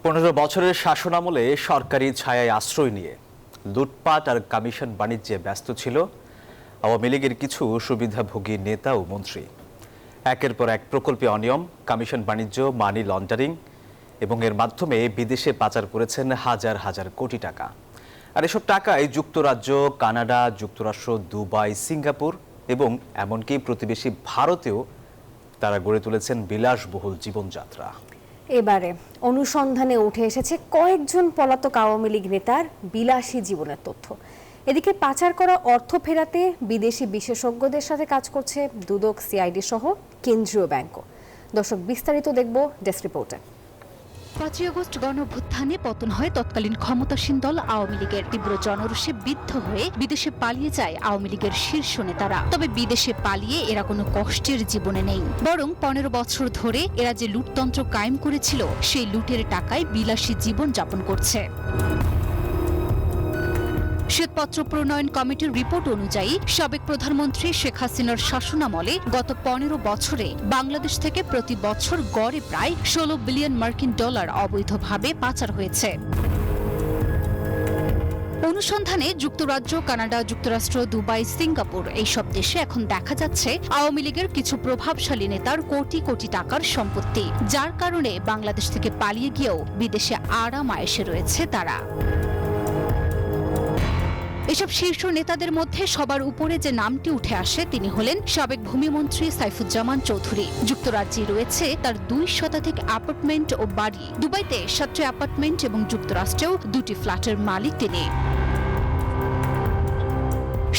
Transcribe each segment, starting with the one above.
15 বছরের শাসনামলে সরকারি ছায়ায় আশ্রয় নিয়ে লুটপাট আর কমিশন বাণিজ্যে ব্যস্ত ছিল আওয়ামী লীগের কিছু সুবিধাভোগী নেতা ও মন্ত্রী। একের পর এক প্রকল্পে অনিয়ম, কমিশন বাণিজ্য, মানি লন্ডারিং এবং এর মাধ্যমে বিদেশে পাচার করেছেন হাজার হাজার কোটি টাকা। আর এসব টাকায় যুক্তরাজ্য, কানাডা, যুক্তরাষ্ট্র, দুবাই, সিঙ্গাপুর এবং এমনকি প্রতিবেশী ভারতেও তারা গড়ে তুলেছেন বিলাসবহুল জীবনযাত্রা। এবারে অনুসন্ধানে উঠে এসেছে কয়েকজন পলাতক আওয়ামী লীগ নেতার বিলাসী জীবনের তথ্য। এদিকে পাচার করা অর্থ ফেরাতে বিদেশি বিশেষজ্ঞদের সাথে কাজ করছে দুদক, সিআইডি সহ কেন্দ্রীয় ব্যাংকও। দর্শক, বিস্তারিত দেখব ডেস্ক রিপোর্টে। 5 আগস্ট গণঅভ্যুত্থানে পতন হয় তৎকালীন ক্ষমতাসীন দল আওয়ামী লীগের। তীব্র জনরোষে বিদ্ধ হয়ে বিদেশে পালিয়ে যায় আওয়ামী লীগের শীর্ষ নেতারা। তবে বিদেশে পালিয়ে এরা কোনো কষ্টের জীবনে নেই, বরং 15 বছর ধরে এরা যে লুটতন্ত্র কায়েম করেছিল সেই লুটের টাকায় বিলাসী জীবন যাপন করছে। শ্বেতপত্র প্রণয়ন কমিটির রিপোর্ট অনুযায়ী সাবেক প্রধানমন্ত্রী শেখ হাসিনার শাসনামলে গত 15 বছরে বাংলাদেশ থেকে প্রতি বছর গড়ে প্রায় 16 বিলিয়ন মার্কিন ডলার অবৈধভাবে পাচার হয়েছে। অনুসন্ধানে যুক্তরাজ্য, কানাডা, যুক্তরাষ্ট্র, দুবাই, সিঙ্গাপুর এইসব দেশে এখন দেখা যাচ্ছে আওয়ামী লীগের কিছু প্রভাবশালী নেতার কোটি কোটি টাকার সম্পত্তি, যার কারণে বাংলাদেশ থেকে পালিয়ে গিয়েও বিদেশে আরাম আয়েশে রয়েছে তারা। এসব শীর্ষ নেতাদের মধ্যে সবার উপরে যে নামটি উঠে আসে তিনি হলেন সাবেক ভূমিমন্ত্রী সাইফুজ্জামান চৌধুরী। যুক্তরাজ্যে রয়েছে তার 2 শতাধিক অ্যাপার্টমেন্ট ও বাড়ি। দুবাইতে 7টি অ্যাপার্টমেন্ট এবং যুক্তরাষ্ট্রেও 2টি ফ্ল্যাটের মালিক তিনি।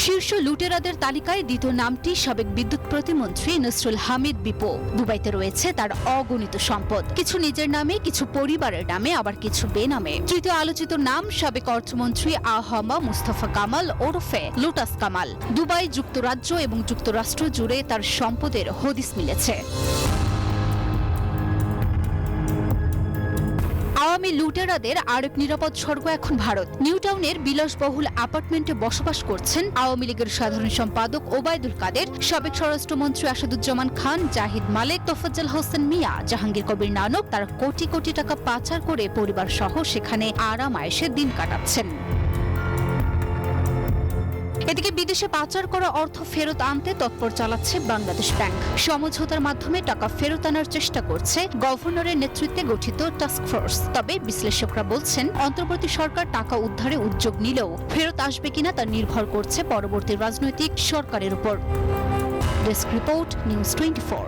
শীর্ষ লুটেরাদের তালিকায় দ্বিতীয় নামটি সাবেক বিদ্যুৎ প্রতিমন্ত্রী নসরুল হামিদ বিপো। দুবাইতে রয়েছে তার অগণিত সম্পদ, কিছু নিজের নামে, কিছু পরিবারের নামে, আবার কিছু বেনামে। তৃতীয় আলোচিত নাম সাবেক অর্থমন্ত্রী আহমা মুস্তফা কামাল ওরফে লোটাস কামাল। দুবাই, যুক্তরাজ্য এবং যুক্তরাষ্ট্র জুড়ে তার সম্পদের হদিস মিলেছে। আওয়ামী লুটেরাদের আরেক নিরাপদ স্বর্গ এখন ভারত। নিউ টাউনের বিলাসবহুল অ্যাপার্টমেন্টে বসবাস করছেন আওয়ামী লীগের সাধারণ সম্পাদক ওবায়দুল কাদের, সাবেক স্বরাষ্ট্রমন্ত্রী আসাদুজ্জামান খান, জাহিদ মালেক, তোফাজ্জল হোসেন মিয়া, জাহাঙ্গীর কবির নানক। তারা কোটি কোটি টাকা পাচার করে পরিবার সহ সেখানে আরাম আয়েশে দিন কাটাচ্ছেন। এদিকে বিদেশে পাচার করা অর্থ ফেরত আনতে তৎপর চালাচ্ছে বাংলাদেশ ব্যাংক। সমঝোতার মাধ্যমে টাকা ফেরত আনার চেষ্টা করছে গভর্নরের নেতৃত্বে গঠিত টাস্ক ফোর্স। তবে বিশ্লেষকরা বলছেন অন্তর্বর্তী সরকার টাকা উদ্ধারে উদ্যোগ নিলেও ফেরত আসবে কিনা তা নির্ভর করছে পরবর্তী রাজনৈতিক সরকারের উপর। Desk report, news 24।